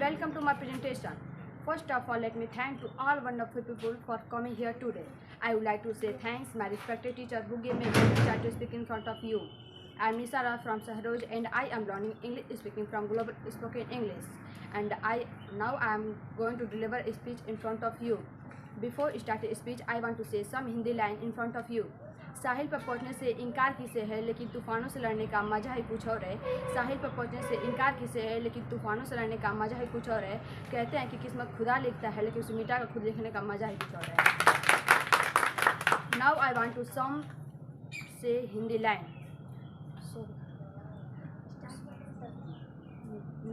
welcome to my presentation. First of all, let me thank to all wonderful people for coming here today. I would like to say thanks my respected teacher who gave me a good start to speak in front of you. I am Nisara from Sahroj and I am learning English speaking from Global Spoken English. And now I am going to deliver a speech in front of you. Before starting speech, I want to say some Hindi line in front of you. साहिल पर पहुंचने से इनकार किसे है, लेकिन तूफानों से लड़ने का मजा ही कुछ और है। साहिल पर पहुंचने से इनकार किसे है, लेकिन तूफानों से लड़ने का मजा ही कुछ और है। कहते हैं कि किस्मत खुदा लिखता है, लेकिन उसे मिटा कर खुद लिखने का मजा ही कुछ और है। Now I want to some say Hindi line.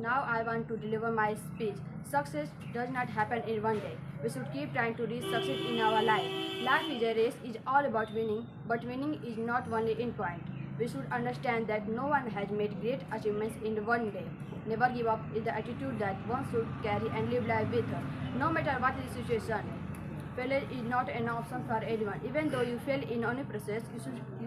Now I want to deliver my speech. Success does not happen in one day. We should keep trying to reach success in our life. Life is a race, is all about winning, but winning is not only in point. We should understand that no one has made great achievements in one day. Never give up is the attitude that one should carry and live life with. No matter what is the situation, failure is not an option for anyone. Even though you fail in any process, you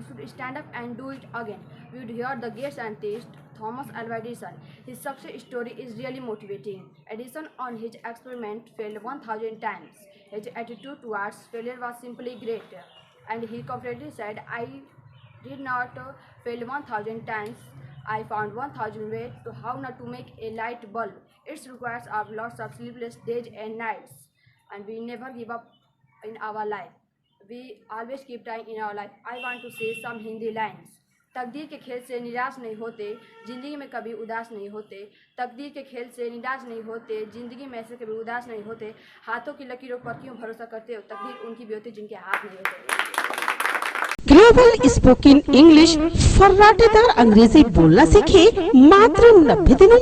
should stand up and do it again. We would hear the great scientist Thomas Alva Edison. His success story is really motivating. Edison on his experiment failed 1,000 times. His attitude towards failure was simply great. And he confidently said, I did not fail 1,000 times. I found 1,000 ways to how not to make a light bulb. It requires of lots of sleepless days and nights. And we never give up in our life. We always keep trying in our life. I want to say some Hindi lines. तकदीर के खेल से निराश नहीं होते, ज़िंदगी में कभी उदास नहीं होते। तकदीर के खेल से निराश नहीं होते, ज़िंदगी में ऐसे कभी उदास नहीं होते। हाथों की लकीरों पर क्यों भरोसा करते हो, तकदीर उनकी भी होती जिनके हाथ नहीं होते। ग्लोबल स्पोकन इंग्लिश फर्राटेदार अंग्रेजी बोलना सीखे मात्र 90 दिनों में।